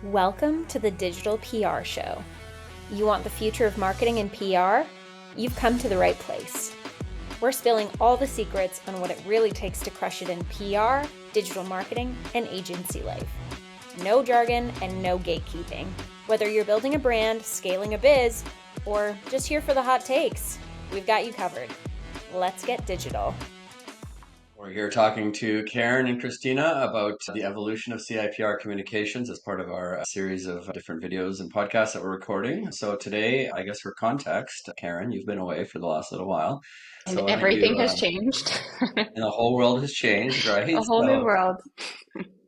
Welcome to the Digital PR Show. You want the future of marketing and PR? You've come to the right place. We're spilling all the secrets on what it really takes to crush it in PR, digital marketing, and agency life. No jargon and no gatekeeping. Whether you're building a brand, scaling a biz, or just here for the hot takes, we've got you covered. Let's get digital. We're here talking to Caron and Christina about the evolution of CIPR Communications as part of our series of different videos and podcasts that we're recording. So today, I guess for context, Caron, you've been away for the last little while. And So why don't everything you, has changed. and the whole world has changed, right? A whole new So world.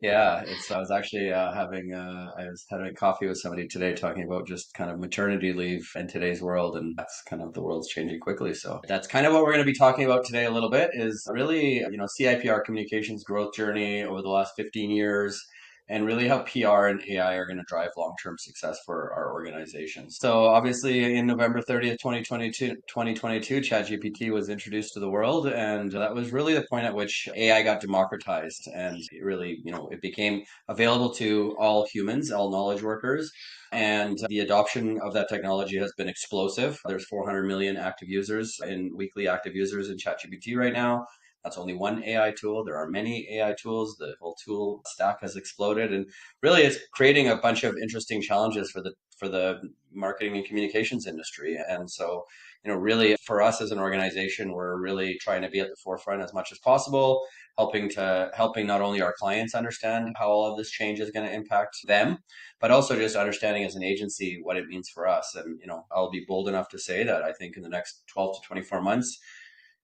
yeah, I was actually I was having coffee with somebody today talking about just kind of maternity leave in today's world, and that's kind of the world's changing quickly. So that's kind of what we're going to be talking about today a little bit is really, CIPR Communications growth journey over the last 15 years. And really how PR and AI are going to drive long-term success for our organizations. So obviously in November 30th, 2022, ChatGPT was introduced to the world. And that was really the point at which AI got democratized. And it really, it became available to all humans, all knowledge workers. And the adoption of that technology has been explosive. There's 400 million active users and weekly active users in ChatGPT right now. That's only one AI tool. There are many AI tools. The whole tool stack has exploded, and really, it's creating a bunch of interesting challenges for the marketing and communications industry. And so, really, for us as an organization, we're really trying to be at the forefront as much as possible, helping not only our clients understand how all of this change is going to impact them, but also just understanding as an agency what it means for us. And I'll be bold enough to say that I think in the next 12 to 24 months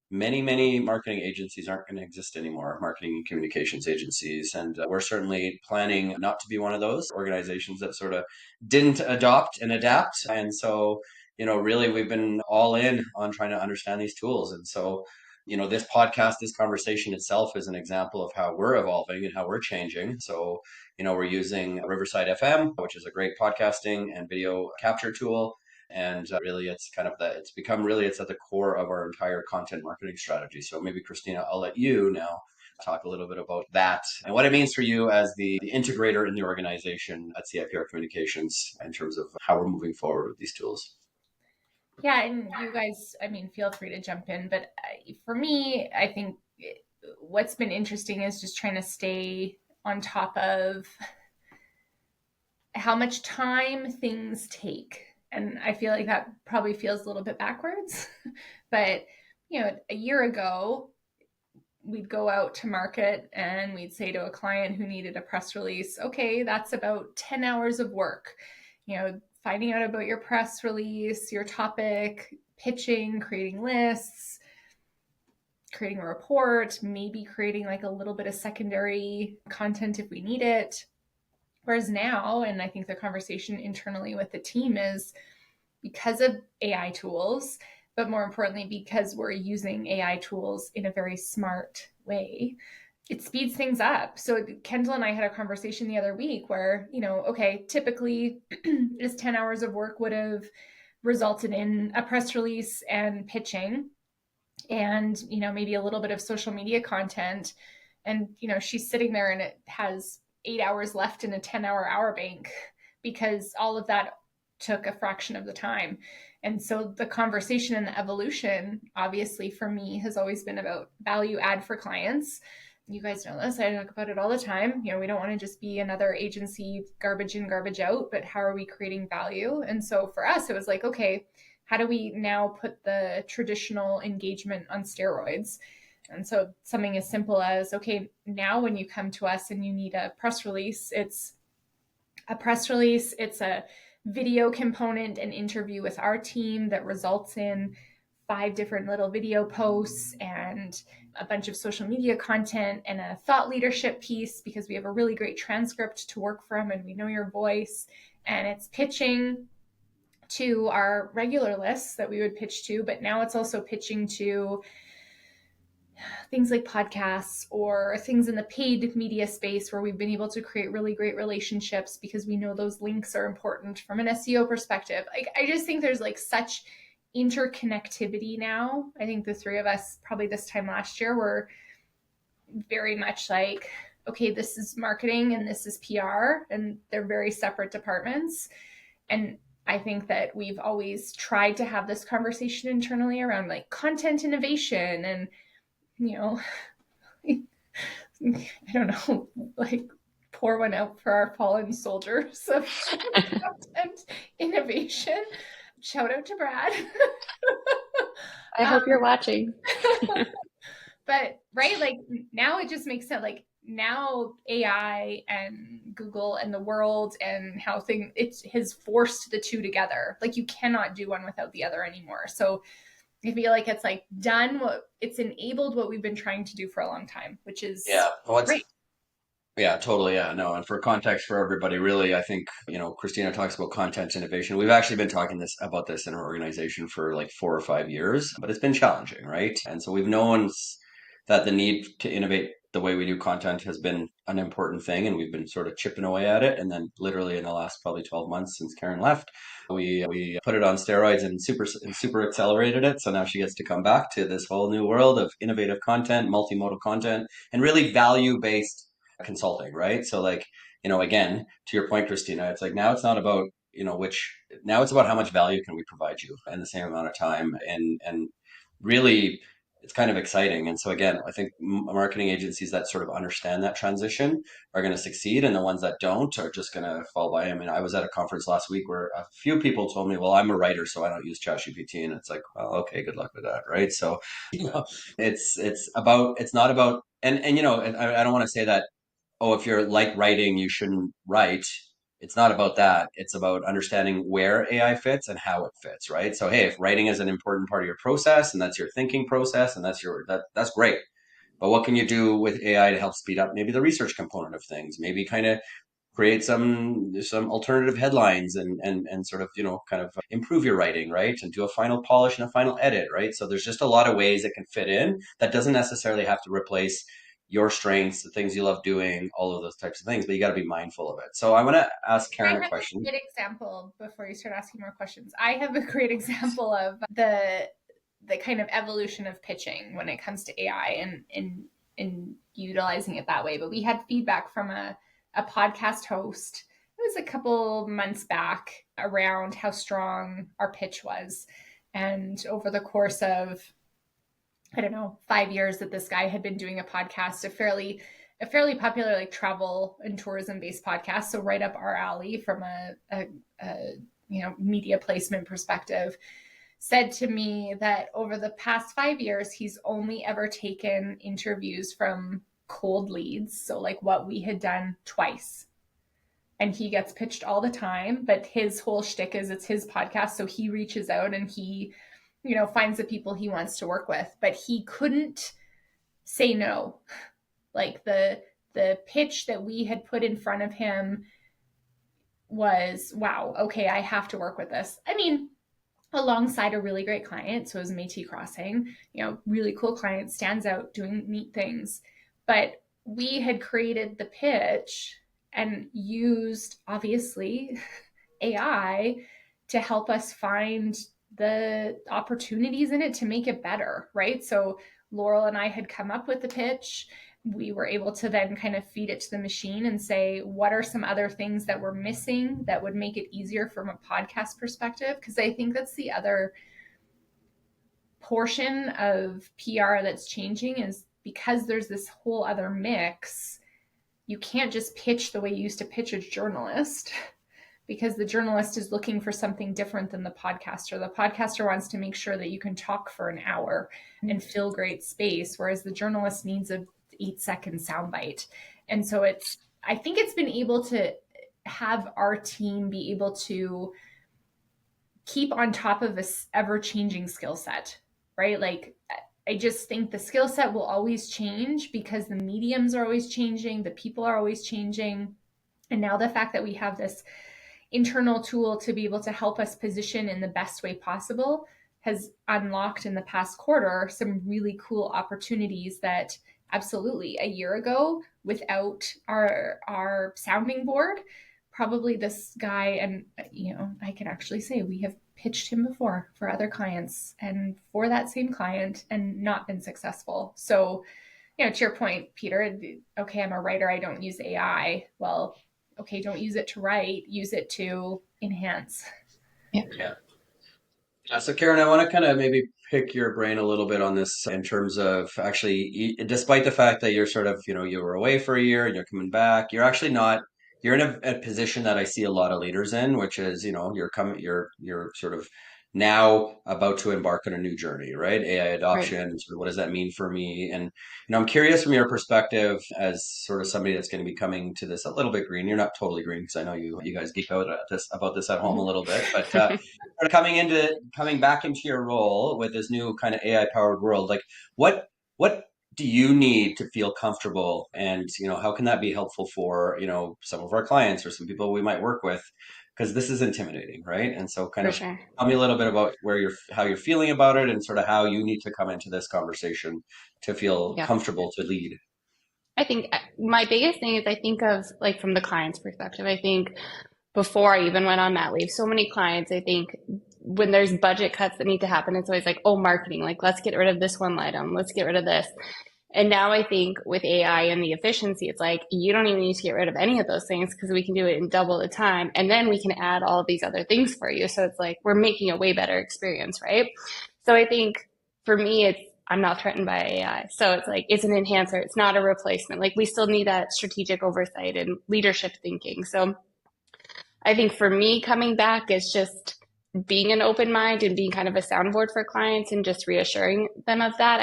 many marketing agencies aren't going to exist anymore, marketing and communications agencies. And we're certainly planning not to be one of those organizations that sort of didn't adopt and adapt. And so, really we've been all in on trying to understand these tools. And so, this podcast, this conversation itself is an example of how we're evolving and how we're changing. So, we're using Riverside FM, which is a great podcasting and video capture tool. And really, it's it's at the core of our entire content marketing strategy. So maybe, Christina, I'll let you now talk a little bit about that and what it means for you as the integrator in the organization at CIPR Communications in terms of how we're moving forward with these tools. Yeah, and you guys, feel free to jump in. But for me, I think what's been interesting is just trying to stay on top of how much time things take. And I feel like that probably feels a little bit backwards. But, a year ago, we'd go out to market and we'd say to a client who needed a press release, okay, that's about 10 hours of work. Finding out about your press release, your topic, pitching, creating lists, creating a report, maybe creating like a little bit of secondary content if we need it. Whereas now, and I think the conversation internally with the team is because of AI tools, but more importantly, because we're using AI tools in a very smart way, it speeds things up. So Kendall and I had a conversation the other week where, okay, typically this 10 hours of work would have resulted in a press release and pitching and, maybe a little bit of social media content. And, she's sitting there and it has 8 hours left in a 10-hour bank because all of that took a fraction of the time. And so the conversation and the evolution, obviously for me, has always been about value add for clients. You guys know this. I talk about it all the time. We don't want to just be another agency, garbage in, garbage out, but how are we creating value? And so for us, it was like, okay, how do we now put the traditional engagement on steroids? And so something as simple as, okay, now when you come to us and you need a press release, it's a press release, it's a video component, an interview with our team that results in 5 different little video posts and a bunch of social media content and a thought leadership piece because we have a really great transcript to work from and we know your voice. And it's pitching to our regular lists that we would pitch to, but now it's also pitching to things like podcasts or things in the paid media space where we've been able to create really great relationships because we know those links are important from an SEO perspective. I just think there's like such interconnectivity now. I think the three of us probably this time last year were very much like, okay, this is marketing and this is PR, and they're very separate departments. And I think that we've always tried to have this conversation internally around like content innovation and, you know, I don't know, like pour one out for our fallen soldiers of content innovation. Shout out to Brad. I hope you're watching. But right, like now it just makes sense. Like now AI and Google and the world and how it has forced the two together. Like you cannot do one without the other anymore. So I feel like it's like it's enabled what we've been trying to do for a long time, which is great. Yeah, totally. Yeah, no. And for context for everybody, really, I think, Christina talks about content innovation. We've actually been talking about this in our organization for like 4 or 5 years, but it's been challenging, right? And so we've known that the need to innovate the way we do content has been an important thing, and we've been sort of chipping away at it. And then literally in the last probably 12 months since Caron left, we put it on steroids and super accelerated it. So now she gets to come back to this whole new world of innovative content, multimodal content, and really value-based consulting, right? So like, again, to your point, Christina, it's like now it's not about, now it's about how much value can we provide you in the same amount of time. And really it's kind of exciting. And so again, I think marketing agencies that sort of understand that transition are going to succeed, and the ones that don't are just going to fall by. I mean, I was at a conference last week where a few people told me, well, I'm a writer, so I don't use ChatGPT. And it's like, well, okay, good luck with that. Right. So, it's not about, and I don't want to say that, oh, if you're like writing, you shouldn't write. It's not about that. It's about understanding where AI fits and how it fits, right? So, hey, if writing is an important part of your process and that's your thinking process and that's great. But what can you do with AI to help speed up maybe the research component of things? Maybe kind of create some alternative headlines and sort of kind of improve your writing, right? And do a final polish and a final edit, right? So there's just a lot of ways it can fit in that doesn't necessarily have to replace your strengths, the things you love doing, all of those types of things, but you got to be mindful of it. So I want to ask Caron a question. A good example before you start asking more questions. I have a great example of the kind of evolution of pitching when it comes to AI and utilizing it that way. But we had feedback from a podcast host. It was a couple months back around how strong our pitch was. And over the course of, I don't know, 5 years that this guy had been doing a podcast, a fairly popular like travel and tourism based podcast. So right up our alley from a media placement perspective, said to me that over the past 5 years, he's only ever taken interviews from cold leads. So like what we had done twice. And he gets pitched all the time, but his whole shtick is it's his podcast. So he reaches out and he, finds the people he wants to work with, but he couldn't say no. Like the pitch that we had put in front of him was, wow, okay, I have to work with this. I mean, alongside a really great client. So it was Métis Crossing, really cool client, stands out, doing neat things. But we had created the pitch and used, obviously, AI to help us find the opportunities in it to make it better, right? So Laurel and I had come up with the pitch. We were able to then kind of feed it to the machine and say, what are some other things that we're missing that would make it easier from a podcast perspective? Because I think that's the other portion of PR that's changing, is because there's this whole other mix. You can't just pitch the way you used to pitch a journalist, because the journalist is looking for something different than the podcaster. The podcaster wants to make sure that you can talk for an hour and fill great space, whereas the journalist needs a 8-second soundbite. And so I think it's been able to have our team be able to keep on top of this ever-changing skill set, right? Like, I just think the skill set will always change because the mediums are always changing, the people are always changing. And now the fact that we have this internal tool to be able to help us position in the best way possible has unlocked in the past quarter some really cool opportunities that absolutely a year ago, without our sounding board, probably this guy, and I can actually say we have pitched him before for other clients and for that same client and not been successful. So to your point, Peter, okay, I'm a writer, I don't use AI. Well, okay, don't use it to write, use it to enhance. Yeah. So Karen, I want to kind of maybe pick your brain a little bit on this in terms of actually, despite the fact that you're sort of, you were away for a year and you're coming back, you're actually not, you're in a position that I see a lot of leaders in, which is, you're sort of now about to embark on a new journey, right? AI Right. adoption, sort of what does that mean for me? And, I'm curious from your perspective as sort of somebody that's going to be coming to this a little bit green. You're not totally green because I know you guys geek out at this about this at home a little bit, but coming back into your role with this new kind of AI powered world, like what do you need to feel comfortable, and how can that be helpful for some of our clients or some people we might work with, because this is intimidating, right? And so kind For of sure. tell me a little bit about how you're feeling about it, and sort of how you need to come into this conversation to feel Yeah. comfortable to lead. I think my biggest thing is I think of like from the client's perspective. I think before I even went on mat leave, so many clients, I think when there's budget cuts that need to happen, it's always like, oh, marketing, like let's get rid of this one item, let's get rid of this. And now I think with AI and the efficiency, it's like you don't even need to get rid of any of those things because we can do it in double the time. And then we can add all of these other things for you. So it's like we're making a way better experience, right? So I think for me, I'm not threatened by AI. So it's like it's an enhancer. It's not a replacement. Like we still need that strategic oversight and leadership thinking. So I think for me coming back is just being an open mind and being kind of a soundboard for clients and just reassuring them of that.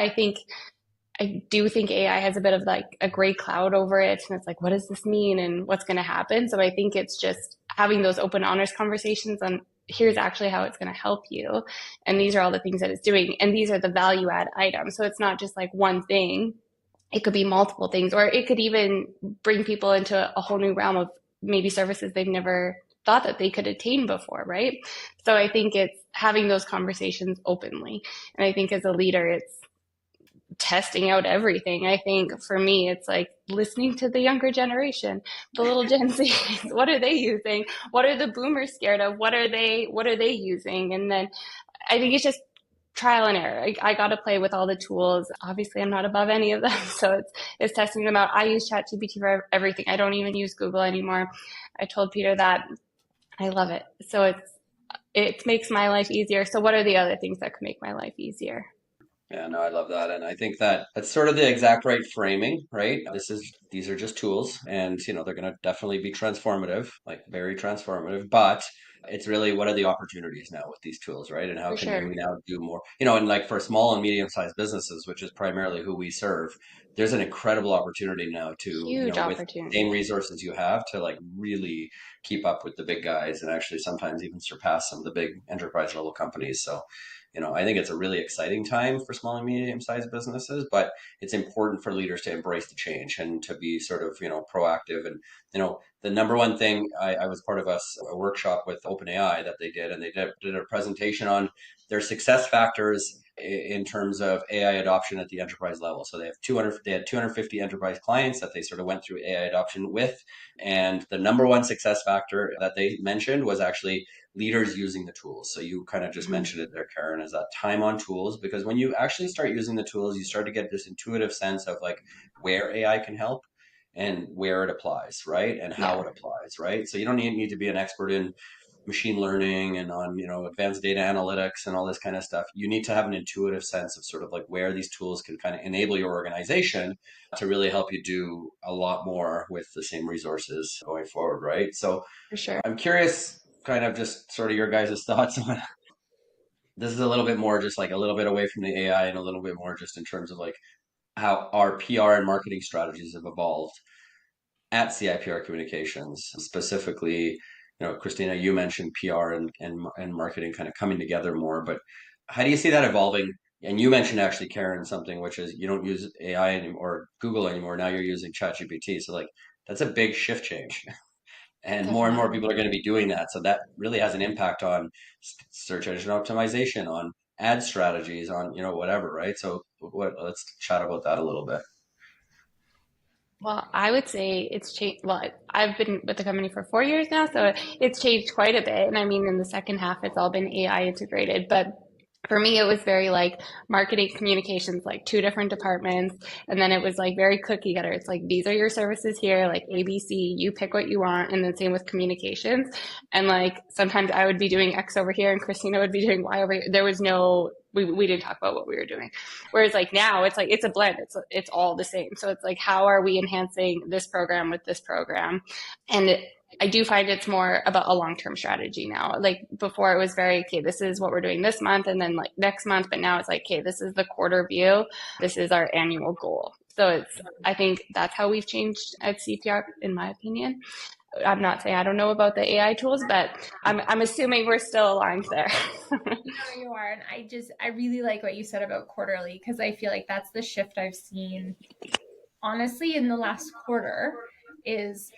I do think AI has a bit of like a gray cloud over it. And it's like, what does this mean and what's going to happen? So I think it's just having those open, honest conversations on here's actually how it's going to help you. And these are all the things that it's doing. And these are the value add items. So it's not just like one thing. It could be multiple things, or it could even bring people into a whole new realm of maybe services they've never thought that they could attain before, right? So I think it's having those conversations openly. And I think as a leader, it's testing out everything. I think for me, it's like listening to the younger generation, the little Gen Zs. What are they using? What are the boomers scared of? What are they using? And then I think it's just trial and error. I got to play with all the tools. Obviously, I'm not above any of them, so it's testing them out. I use ChatGPT for everything. I don't even use Google anymore. I told Peter that I love it. So it makes my life easier. So what are the other things that could make my life easier? Yeah, no, I love that. And I think that that's sort of the exact right framing, right? These are just tools, and they're going to definitely be transformative, like very transformative, but it's really what are the opportunities now with these tools, right? And how For can you sure. now do more? And like for small and medium-sized businesses, which is primarily who we serve, there's an incredible opportunity now to, Huge with the same opportunity. resources you have to like really keep up with the big guys and actually sometimes even surpass some of the big enterprise level companies. So I think it's a really exciting time for small and medium sized businesses, but it's important for leaders to embrace the change and to be sort of, proactive. And, the number one thing I was part of a workshop with OpenAI that they did, and they did a presentation on their success factors in terms of AI adoption at the enterprise level. So they had 250 enterprise clients that they sort of went through AI adoption with. And the number one success factor that they mentioned was actually leaders using the tools. So you kind of just Mhm. mentioned it there, Karen, is that time on tools, because when you actually start using the tools, you start to get this intuitive sense of like where AI can help and where it applies, right? And how Yeah, it applies, right? So you don't need to be an expert in machine learning and on, advanced data analytics and all this kind of stuff. You need to have an intuitive sense of sort of like where these tools can kind of enable your organization to really help you do a lot more with the same resources going forward, right? So for sure. I'm curious, kind of just sort of your guys' thoughts on this is a little bit more just like a little bit away from the AI and a little bit more just in terms of like how our PR and marketing strategies have evolved at CIPR Communications. Specifically, Christina, you mentioned PR and marketing kind of coming together more, but how do you see that evolving? And you mentioned actually, Karen, something which is you don't use AI or Google anymore. Now you're using ChatGPT. So like that's a big shift change. And more Definitely. people are going to be doing that. So that really has an impact on search engine optimization, on ad strategies, on whatever, right? So let's chat about that a little bit. Well, I would say it's changed. Well, I've been with the company for 4 years now, so it's changed quite a bit. And I mean, in the second half, it's all been AI integrated. But For me, it was very like marketing communications, like two different departments. And then it was like very cookie cutter. It's like, these are your services here, like ABC, you pick what you want. And then same with communications. And like sometimes I would be doing X over here and Christina would be doing Y over here. There was no, we didn't talk about what we were doing. Whereas like now it's like, it's a blend. It's all the same. So it's like, how are we enhancing this program with this program? And I do find it's more about a long-term strategy now. Like before it was very, okay, this is what we're doing this month and then like next month, but now it's like, okay, this is the quarter view. This is our annual goal. So I think that's how we've changed at CPR, in my opinion. I'm not saying I don't know about the AI tools, but I'm assuming we're still aligned there. No, you are. And I really like what you said about quarterly, because I feel like that's the shift I've seen honestly in the last quarter is,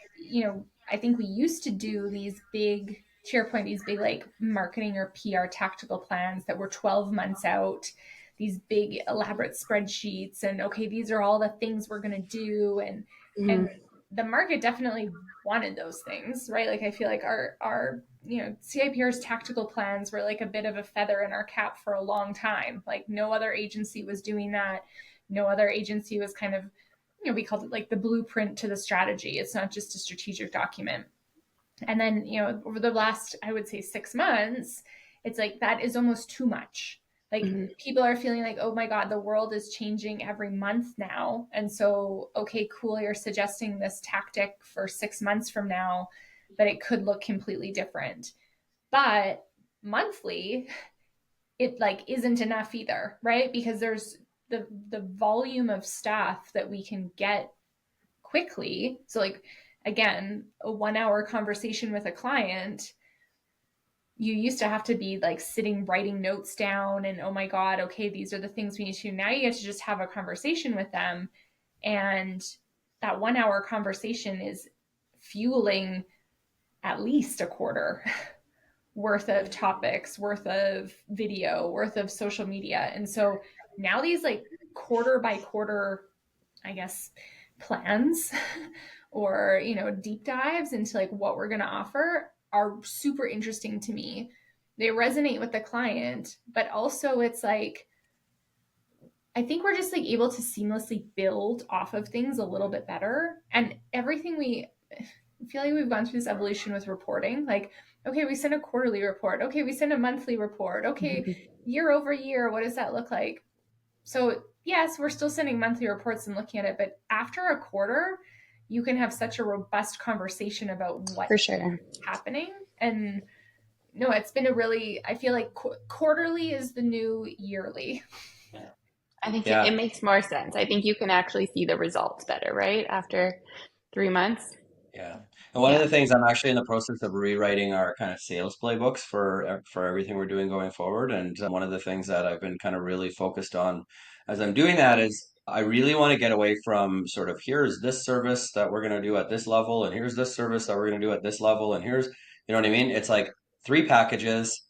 I think we used to do these big, to your point, these big like marketing or PR tactical plans that were 12 months out, these big elaborate spreadsheets, and okay, these are all the things we're going to do. And the market definitely wanted those things, right? Like I feel like our CIPR's tactical plans were like a bit of a feather in our cap for a long time. Like no other agency was doing that. No other agency was kind of, we called it like the blueprint to the strategy. It's not just a strategic document. And then, over the last, I would say 6 months, it's like that is almost too much. Like people are feeling like, oh my God, the world is changing every month now. And so, okay, cool, you're suggesting this tactic for 6 months from now, but it could look completely different. But monthly, it like isn't enough either, right? Because there's the volume of staff that we can get quickly. So like again, a 1 hour conversation with a client, you used to have to be like sitting writing notes down and oh my God, okay, these are the things we need to do. Now you get to just have a conversation with them, and that 1 hour conversation is fueling at least a quarter worth of topics, worth of video, worth of social media. And so now these like quarter by quarter, I guess, plans or, deep dives into like what we're going to offer are super interesting to me. They resonate with the client, but also it's like, I think we're just like able to seamlessly build off of things a little bit better. And everything I feel like we've gone through this evolution with reporting. Like, okay, we send a quarterly report. Okay, we send a monthly report. Okay, year over year, what does that look like? So, yes, we're still sending monthly reports and looking at it, but after a quarter, you can have such a robust conversation about what's For sure. happening. And no, it's been I feel like quarterly is the new yearly. I think it makes more sense. I think you can actually see the results better, right? After 3 months. Yeah. And one of the things, I'm actually in the process of rewriting our kind of sales playbooks for everything we're doing going forward. And one of the things that I've been kind of really focused on as I'm doing that is I really want to get away from sort of here's this service that we're going to do at this level, and here's this service that we're going to do at this level, and here's, you know what I mean? It's like three packages.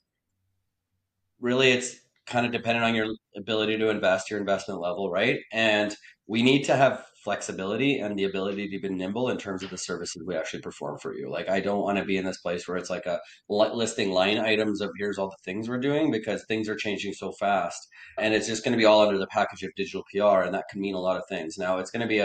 Really, it's kind of dependent on your ability to invest, your investment level, right? And we need to have flexibility and the ability to be nimble in terms of the services we actually perform for you. Like, I don't want to be in this place where it's like a listing line items of here's all the things we're doing, because things are changing so fast. And it's just going to be all under the package of digital PR. And that can mean a lot of things. Now, it's going to be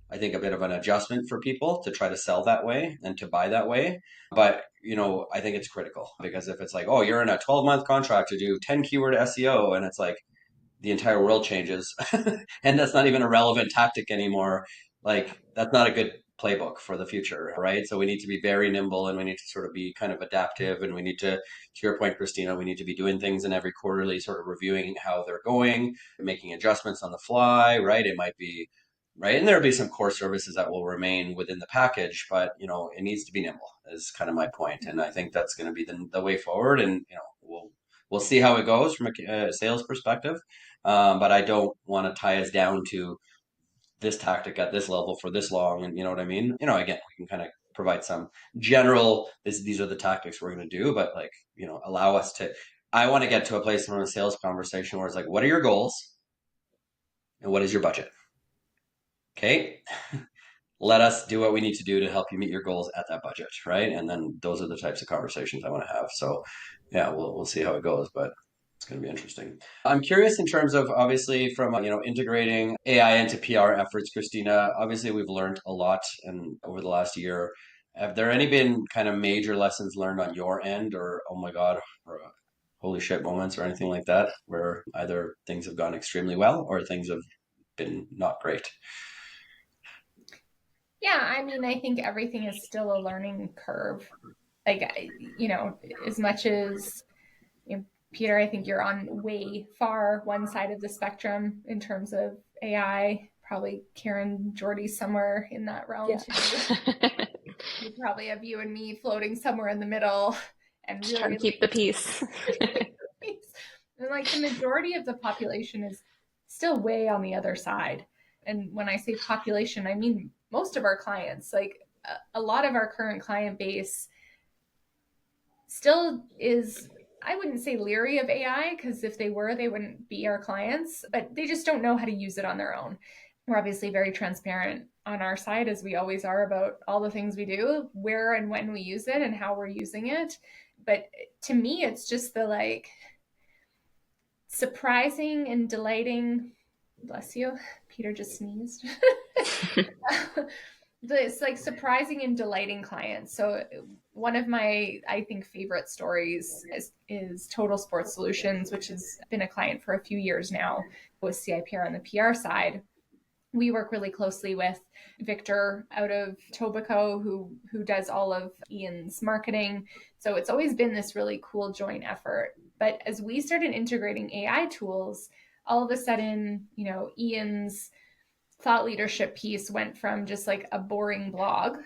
I think, a bit of an adjustment for people to try to sell that way and to buy that way. But, I think it's critical, because if it's like, oh, you're in a 12-month contract to do 10 keyword SEO, and it's like the entire world changes and that's not even a relevant tactic anymore, like that's not a good playbook for the future, right? So we need to be very nimble, and we need to sort of be kind of adaptive, and we need to your point, Christina, we need to be doing things in every quarterly, sort of reviewing how they're going, making adjustments on the fly, right? It might be right, and there'll be some core services that will remain within the package, but it needs to be nimble is kind of my point. And I think that's going to be the way forward. And we'll see how it goes from a sales perspective. But I don't want to tie us down to this tactic at this level for this long. And you know what I mean? Again, we can kind of provide some general, these are the tactics we're going to do, but like, allow us to, I want to get to a place in a sales conversation where it's like, what are your goals and what is your budget? Okay. Let us do what we need to do to help you meet your goals at that budget, right? And then those are the types of conversations I want to have. So yeah, we'll see how it goes, but It's going to be interesting. I'm curious in terms of obviously from integrating AI into PR efforts, Christina. Obviously, we've learned a lot and over the last year. Have there any been kind of major lessons learned on your end, or oh my God, or holy shit moments, or anything like that, where either things have gone extremely well or things have been not great? Yeah, I mean, I think everything is still a learning curve. Like, as much as, Peter, I think you're on way far one side of the spectrum in terms of AI. Probably Caron, Jordy somewhere in that realm too. We probably have you and me floating somewhere in the middle and Just trying really to keep the peace. and like the majority of the population is still way on the other side. And when I say population, I mean most of our clients, like a lot of our current client base still is, I wouldn't say leery of AI, because if they were, they wouldn't be our clients, but they just don't know how to use it on their own. We're obviously very transparent on our side, as we always are, about all the things we do, where and when we use it and how we're using it. But to me, it's just the like surprising and delighting, bless you, Peter just sneezed. It's like surprising and delighting clients. So one of my, I think, favorite stories is Total Sports Solutions, which has been a client for a few years now with CIPR on the PR side. We work really closely with Victor out of Tobico, who does all of Ian's marketing. So it's always been this really cool joint effort. But as we started integrating AI tools, all of a sudden, Ian's thought leadership piece went from just like a boring blog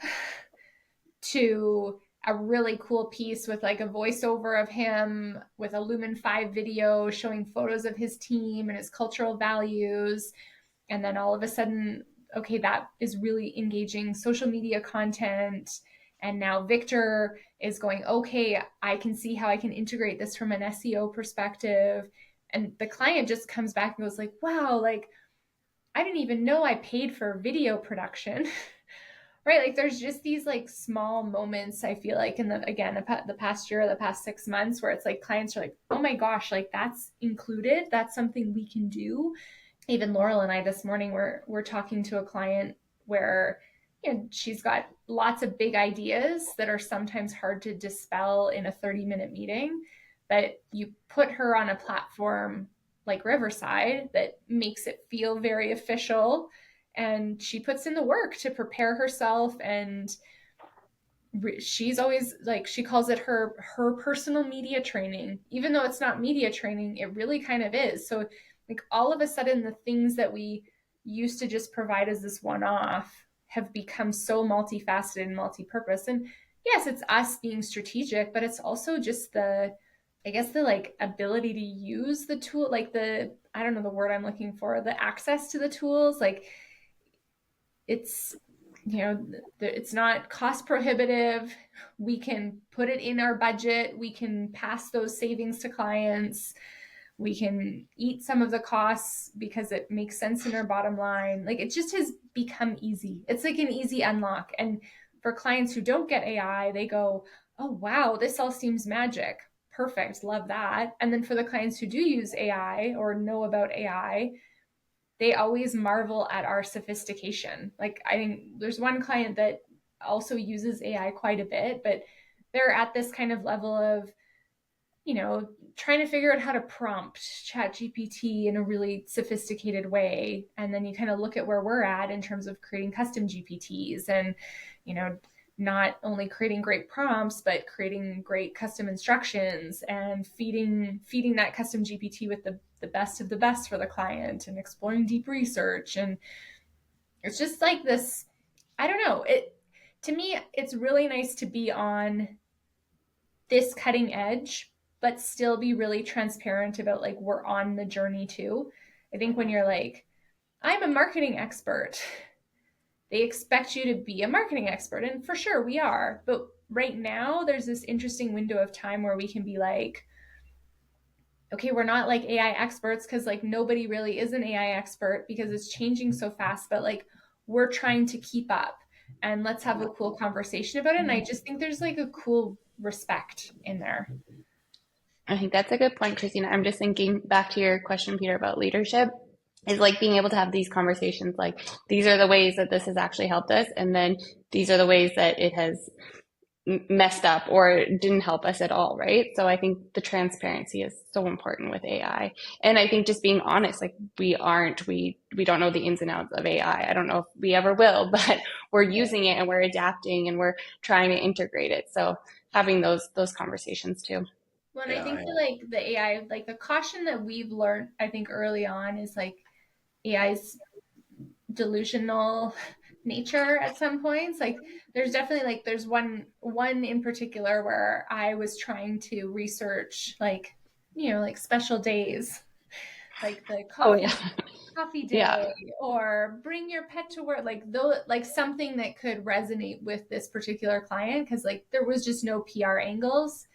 to a really cool piece with like a voiceover of him with a Lumen 5 video showing photos of his team and his cultural values. And then all of a sudden, okay, that is really engaging social media content. And now Victor is going, okay, I can see how I can integrate this from an SEO perspective. And the client just comes back and goes like, wow, like I didn't even know I paid for video production. Right? Like there's just these like small moments, I feel like, in the past year or the past 6 months, where it's like clients are like, oh my gosh, like that's included. That's something we can do. Even Laurel and I this morning we're talking to a client where she's got lots of big ideas that are sometimes hard to dispel in a 30-minute meeting, but you put her on a platform like Riverside that makes it feel very official, and she puts in the work to prepare herself, and she's always like, she calls it her personal media training, even though it's not media training, it really kind of is. So like all of a sudden the things that we used to just provide as this one-off have become so multifaceted and multi-purpose. And yes, it's us being strategic, but it's also just the like ability to use the tool, like I don't know the word I'm looking for, the access to the tools. Like it's, it's not cost prohibitive. We can put it in our budget. We can pass those savings to clients. We can eat some of the costs because it makes sense in our bottom line. Like it just has become easy. It's like an easy unlock. And for clients who don't get AI, they go, oh, wow, this all seems magic. Perfect. Love that. And then for the clients who do use AI or know about AI, they always marvel at our sophistication. Like I think there's one client that also uses AI quite a bit, but they're at this kind of level of, trying to figure out how to prompt ChatGPT in a really sophisticated way. And then you kind of look at where we're at in terms of creating custom GPTs and, not only creating great prompts, but creating great custom instructions and feeding that custom GPT with the best of the best for the client and exploring deep research. And it's just like this, I don't know, to me, it's really nice to be on this cutting edge, but still be really transparent about like we're on the journey too. I think when you're like, I'm a marketing expert, they expect you to be a marketing expert. And for sure we are. But right now, there's this interesting window of time where we can be like, okay, we're not like AI experts, because like nobody really is an AI expert because it's changing so fast. But like we're trying to keep up, and let's have a cool conversation about it. And I just think there's like a cool respect in there. I think that's a good point, Christina. I'm just thinking back to your question, Peter, about leadership. Is like being able to have these conversations like these are the ways that this has actually helped us, and then these are the ways that it has messed up or didn't help us at all, right? So I think the transparency is so important with AI. And I think just being honest, like we don't know the ins and outs of AI. I don't know if we ever will, but we're using it and we're adapting and we're trying to integrate it. So having those conversations too. Well, and I Yeah, think yeah. that like the AI, like the caution that we've learned, I think early on is like AI's delusional nature at some points. Like there's definitely like there's one in particular where I was trying to research like like special days, like the Oh yeah. coffee Yeah. day or bring your pet to work, like though like something that could resonate with this particular client because like there was just no PR angles.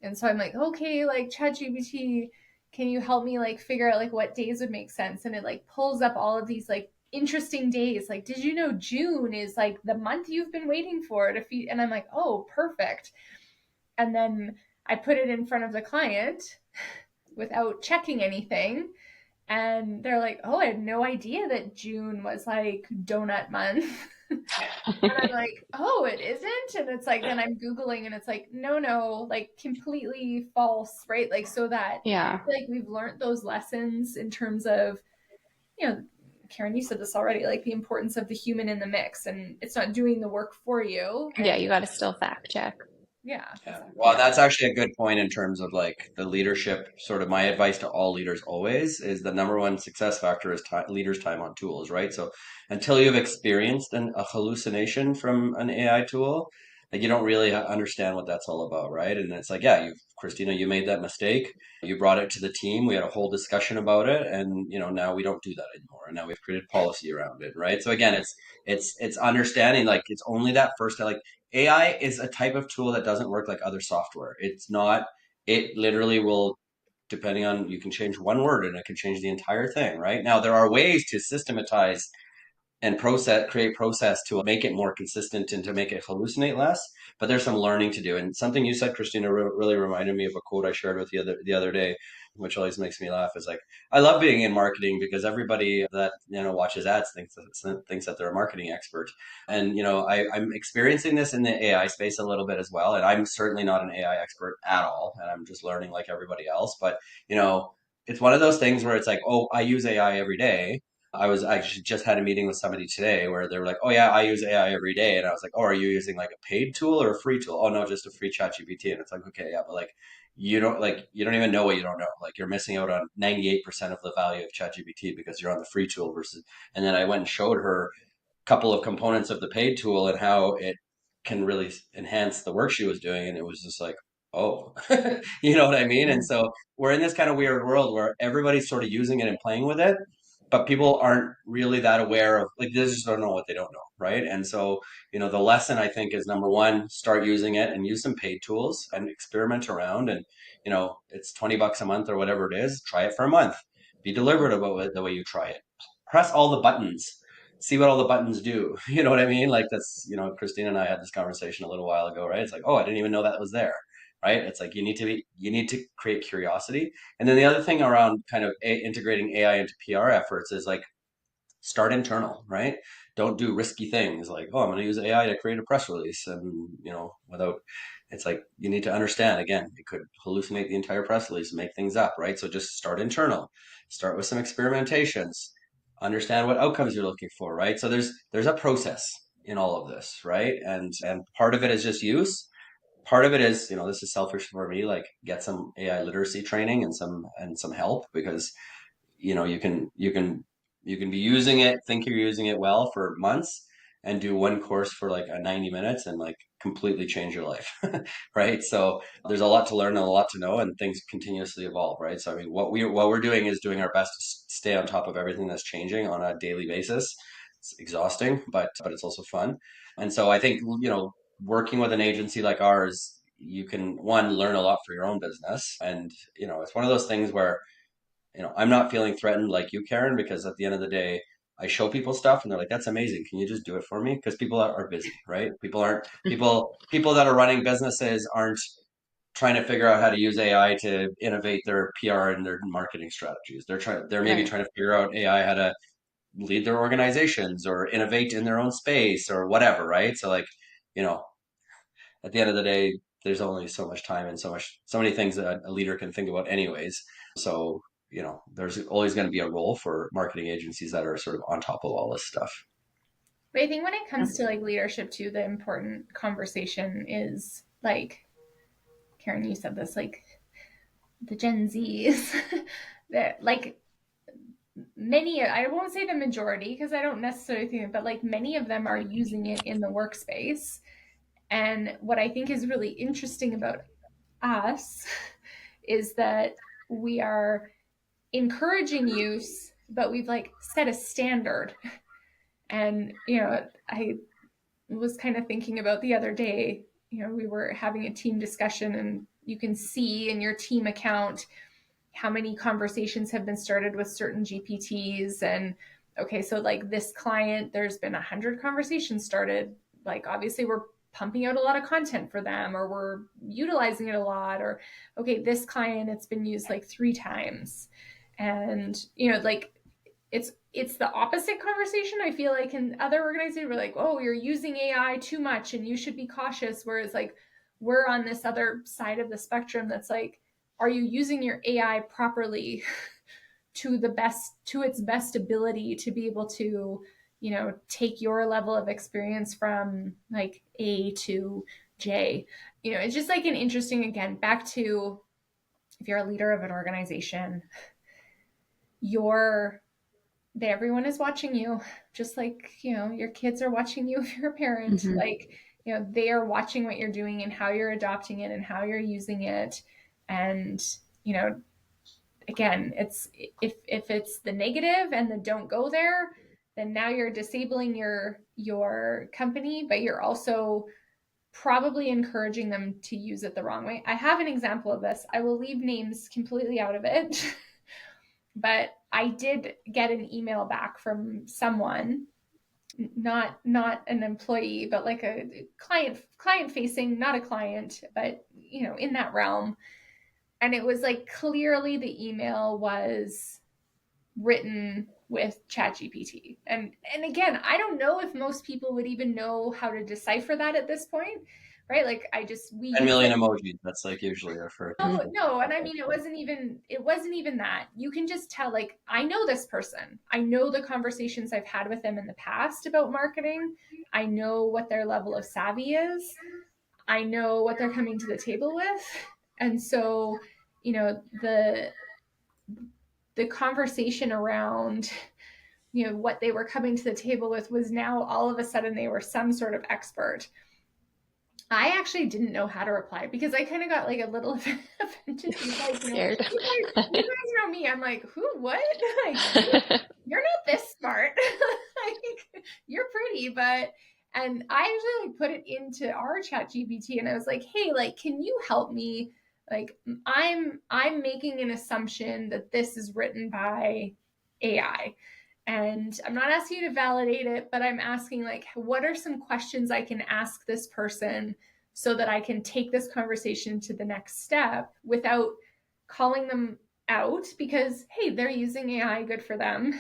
And so I'm like, okay, like ChatGPT, can you help me like figure out like what days would make sense? And it like pulls up all of these like interesting days. Like, did you know June is like the month you've been waiting for to feed? And I'm like, oh, perfect. And then I put it in front of the client without checking anything. And they're like, oh, I had no idea that June was like donut month. And I'm like, oh, it isn't? And it's like, then I'm Googling and it's like, no, like completely false, right? Like, so that Yeah. like we've learned those lessons in terms of, Caron, you said this already, like the importance of the human in the mix and it's not doing the work for you. Yeah, And you got to still fact check. yeah, Yeah. exactly. Well, that's actually a good point in terms of like the leadership. Sort of my advice to all leaders always is the number one success factor is leaders' time on tools, right? So until you've experienced a hallucination from an AI tool, like you don't really understand what that's all about, right? And it's like, yeah, Christina, you made that mistake. You brought it to the team. We had a whole discussion about it, and now we don't do that anymore. And now we've created policy around it, right? So again, it's understanding like it's only that first like AI is a type of tool that doesn't work like other software. It's not, it literally will, depending on, you can change one word and it can change the entire thing, right? Now, there are ways to systematize and create process to make it more consistent and to make it hallucinate less. But there's some learning to do. And something you said, Christina, really reminded me of a quote I shared with you the other day, which always makes me laugh. Is like, I love being in marketing because everybody that watches ads thinks that they're a marketing expert. And I'm experiencing this in the AI space a little bit as well. And I'm certainly not an AI expert at all, and I'm just learning like everybody else. But it's one of those things where it's like, oh, I use AI every day. I actually just had a meeting with somebody today where they were like, "Oh yeah, I use AI every day," and I was like, "Oh, are you using like a paid tool or a free tool?" "Oh no, just a free ChatGPT." And it's like, okay, yeah, but like you don't even know what you don't know. Like you're missing out on 98% of the value of ChatGPT because you're on the free tool versus. And then I went and showed her couple of components of the paid tool and how it can really enhance the work she was doing. And it was just like, oh, you know what I mean? And so we're in this kind of weird world where everybody's sort of using it and playing with it, but people aren't really that aware of, like, they just don't know what they don't know, right? And so, the lesson I think is number one, start using it and use some paid tools and experiment around. And, it's $20 a month or whatever it is, try it for a month. Be deliberate about the way you try it. Press all the buttons, see what all the buttons do. You know what I mean? Like that's, Christina and I had this conversation a little while ago, right? It's like, oh, I didn't even know that was there, right? It's like you need to create curiosity. And then the other thing around kind of integrating AI into PR efforts is like start internal, right? Don't do risky things like, oh, I'm going to use AI to create a press release, and without. It's like you need to understand again, it could hallucinate the entire press release and make things up, right? So just start internal, start with some experimentations, understand what outcomes you're looking for, right? So there's a process in all of this, right? And part of it is just use. Part of it is, this is selfish for me, like get some AI literacy training and some help because you can be using it, think you're using it well for months, and do one course for like a 90 minutes and like completely change your life, right? So there's a lot to learn and a lot to know, and things continuously evolve, right? So I mean, what we're doing is doing our best to stay on top of everything that's changing on a daily basis. It's exhausting, but it's also fun. And so I think working with an agency like ours, you can one learn a lot for your own business, and it's one of those things where I'm not feeling threatened like you, Caron, because at the end of the day, I show people stuff and they're like, that's amazing. Can you just do it for me? Because people are busy, right? People aren't people that are running businesses aren't trying to figure out how to use AI to innovate their PR and their marketing strategies. They're maybe Right. trying to figure out AI how to lead their organizations or innovate in their own space or whatever, right? So like, you know, at the end of the day, there's only so much time and so many things that a leader can think about anyways. So, there's always going to be a role for marketing agencies that are sort of on top of all this stuff. But I think when it comes to like leadership too, the important conversation is like, Caron, you said this, like the Gen Zs that like many, I won't say the majority because I don't necessarily think, but like many of them are using it in the workspace. And what I think is really interesting about us is that we are encouraging use, but we've like set a standard. And, I was kind of thinking about the other day, we were having a team discussion and you can see in your team account how many conversations have been started with certain GPTs. And okay, so like this client, there's been 100 conversations started. Like obviously we're pumping out a lot of content for them, or we're utilizing it a lot, or okay, this client, it's been used like 3 times. And like it's the opposite conversation. I feel like in other organizations we're like, oh, you're using AI too much and you should be cautious. Whereas like we're on this other side of the spectrum that's like, are you using your AI properly to its best ability to be able to, take your level of experience from like A to J? It's just like an interesting, again, back to if you're a leader of an organization, you're everyone is watching you, just like your kids are watching you if you're a parent. Mm-hmm. Like they are watching what you're doing and how you're adopting it and how you're using it. And again, it's if it's the negative and the don't go there, then now you're disabling your company, but you're also probably encouraging them to use it the wrong way. I have an example of this. I will leave names completely out of it. But I did get an email back from someone, not an employee, but like a client facing, not a client, but in that realm. And it was like clearly the email was written with ChatGPT. And again, I don't know if most people would even know how to decipher that at this point, right? Like we 10 use million it. emojis. That's like usually our first. No, and I mean it wasn't even that. You can just tell, like, I know this person. I know the conversations I've had with them in the past about marketing. I know what their level of savvy is. I know what they're coming to the table with. And so, the conversation around what they were coming to the table with was now all of a sudden they were some sort of expert. I actually didn't know how to reply because I kind of got like a little offended. Scared. You guys know me. I'm like, who? What? Like, you're not this smart. Like, you're pretty, but. And I actually like put it into our chat GPT and I was like, hey, like, can you help me? Like, I'm making an assumption that this is written by AI. And I'm not asking you to validate it, but I'm asking, like, what are some questions I can ask this person so that I can take this conversation to the next step without calling them out because, hey, they're using AI, good for them.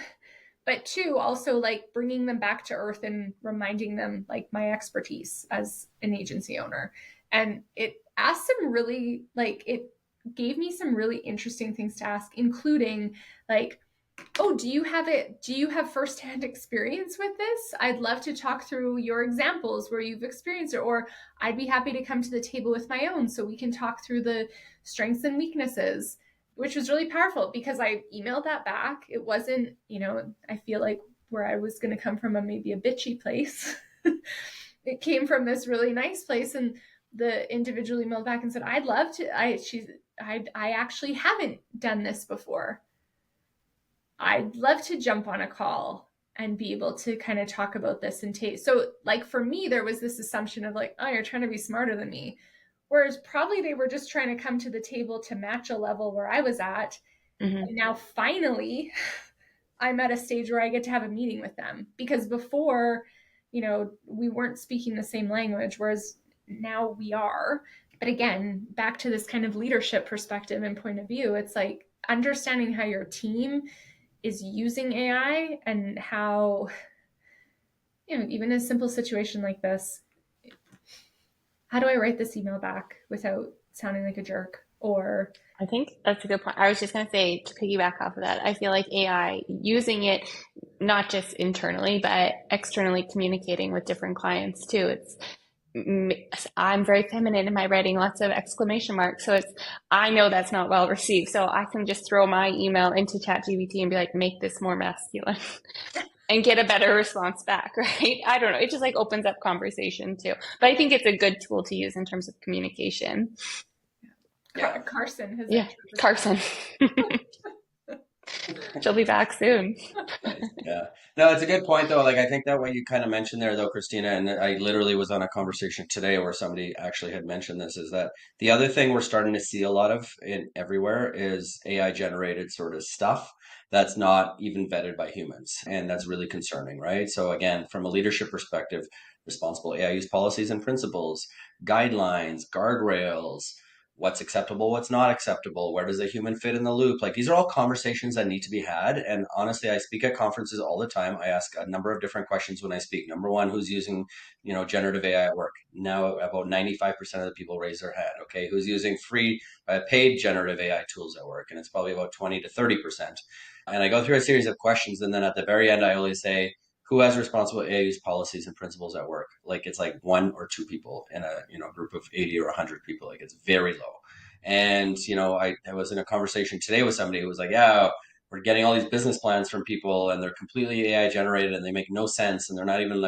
But two, also like bringing them back to earth and reminding them like my expertise as an agency owner. And it asked some really, like, it gave me some really interesting things to ask, including like, oh, do you have firsthand experience with this? I'd love to talk through your examples where you've experienced it, or I'd be happy to come to the table with my own so we can talk through the strengths and weaknesses, which was really powerful because I emailed that back. It wasn't, I feel like where I was going to come from maybe a bitchy place. It came from this really nice place, and the individual emailed back and said, I'd love to, I actually haven't done this before. I'd love to jump on a call and be able to kind of talk about this and take. So like for me, there was this assumption of like, oh, you're trying to be smarter than me. Whereas probably they were just trying to come to the table to match a level where I was at. Mm-hmm. And now finally I'm at a stage where I get to have a meeting with them because before, we weren't speaking the same language, whereas now we are. But again, back to this kind of leadership perspective and point of view, it's like understanding how your team is using AI and how, even a simple situation like this, how do I write this email back without sounding like a jerk? Or I think that's a good point. I was just going to say, to piggyback off of that, I feel like AI, using it not just internally, but externally communicating with different clients too. I'm very feminine in my writing, lots of exclamation marks. So I know that's not well received. So I can just throw my email into ChatGPT and be like, make this more masculine and get a better response back, right? I don't know. It just like opens up conversation too. But I think it's a good tool to use in terms of communication. yeah. Carson has Carson. She'll be back soon. Yeah. No, it's a good point though. Like I think that what you kind of mentioned there though, Christina, and I literally was on a conversation today where somebody actually had mentioned this, is that the other thing we're starting to see a lot of in everywhere is AI generated sort of stuff that's not even vetted by humans. And that's really concerning, right? So again, from a leadership perspective, responsible AI use policies and principles, guidelines, guardrails, what's acceptable, what's not acceptable, where does a human fit in the loop? Like these are all conversations that need to be had. And honestly, I speak at conferences all the time. I ask a number of different questions when I speak. Number one, who's using, generative AI at work? Now about 95% of the people raise their hand. Okay, who's using free, paid generative AI tools at work? And it's probably about 20 to 30%. And I go through a series of questions, and then at the very end, I always say, who has responsible AI use policies and principles at work? Like it's like one or two people in a group of 80 or 100 people. Like it's very low. And I was in a conversation today with somebody who was like, yeah, we're getting all these business plans from people and they're completely AI generated and they make no sense and they're not even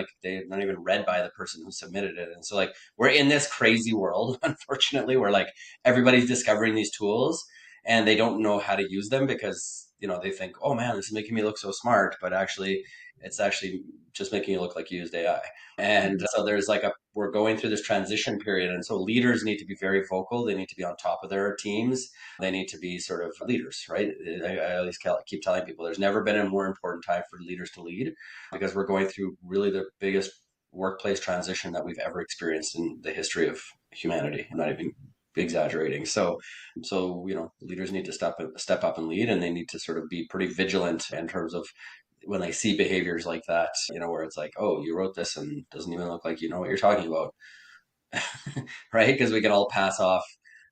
read by the person who submitted it. And so like we're in this crazy world, unfortunately, where like everybody's discovering these tools and they don't know how to use them because they think, oh man, this is making me look so smart, but actually it's actually just making you look like you used AI. And so we're going through this transition period. And so leaders need to be very vocal. They need to be on top of their teams. They need to be sort of leaders, right? I always keep telling people there's never been a more important time for leaders to lead because we're going through really the biggest workplace transition that we've ever experienced in the history of humanity. I'm not even exaggerating. So leaders need to step up and lead, and they need to sort of be pretty vigilant in terms of when they see behaviors like that, where it's like, oh, you wrote this and doesn't even look like you know what you're talking about. Right? Because we can all pass off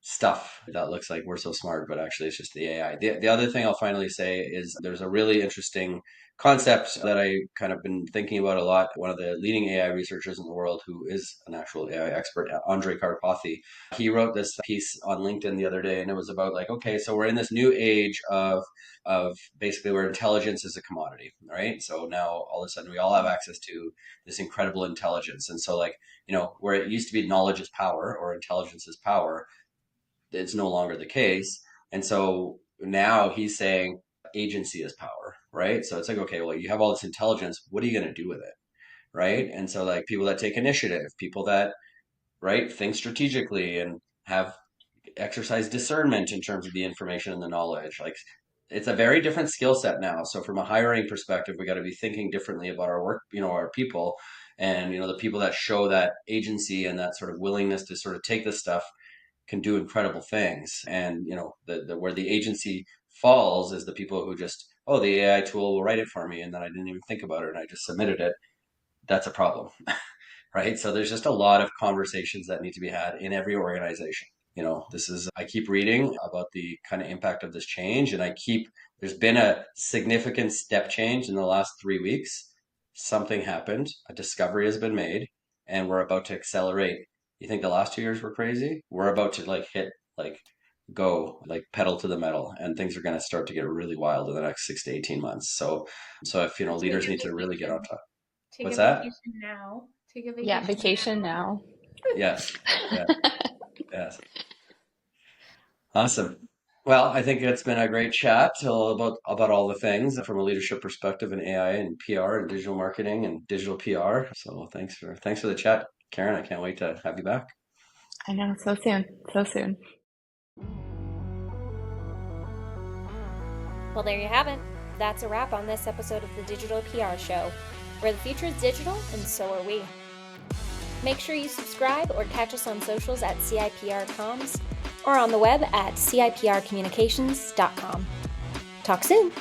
stuff that looks like we're so smart, but actually it's just the AI. The other thing I'll finally say is there's a really interesting concept that I kind of been thinking about a lot. One of the leading AI researchers in the world, who is an actual AI expert, Andre Karpathy, he wrote this piece on LinkedIn the other day, and it was about like, okay, so we're in this new age of basically where intelligence is a commodity, right? So now all of a sudden we all have access to this incredible intelligence. And so like, where it used to be knowledge is power or intelligence is power, it's no longer the case. And so now he's saying agency is power, right? So it's like, okay, well, you have all this intelligence. What are you going to do with it? Right. And so like people that take initiative, people that, right, think strategically and have exercise discernment in terms of the information and the knowledge, like it's a very different skill set now. So from a hiring perspective, we got to be thinking differently about our work, our people, and the people that show that agency and that sort of willingness to sort of take this stuff can do incredible things. And the where the agency falls is the people who just, oh, the AI tool will write it for me and then I didn't even think about it and I just submitted it. That's a problem. Right? So there's just a lot of conversations that need to be had in every organization. I keep reading about the kind of impact of this change, and there's been a significant step change in the last 3 weeks. Something happened, a discovery has been made, and we're about to accelerate. You think the last 2 years were crazy? We're about to go pedal to the metal, and things are going to start to get really wild in the next 6 to 18 months. So if leaders need to really get on top. What's that? Now. Take a vacation. Yeah, vacation now. Yes. Yeah. Yes. Awesome. Well, I think it's been a great chat about all the things from a leadership perspective in AI and PR and digital marketing and digital PR. So thanks for the chat, Caron. I can't wait to have you back. I know, so soon. So soon. Well, there you have it. That's a wrap on this episode of the Digital PR Show, where the future is digital and so are we. Make sure you subscribe or catch us on socials at CIPR Comms or on the web at CIPRcommunications.com. Talk soon!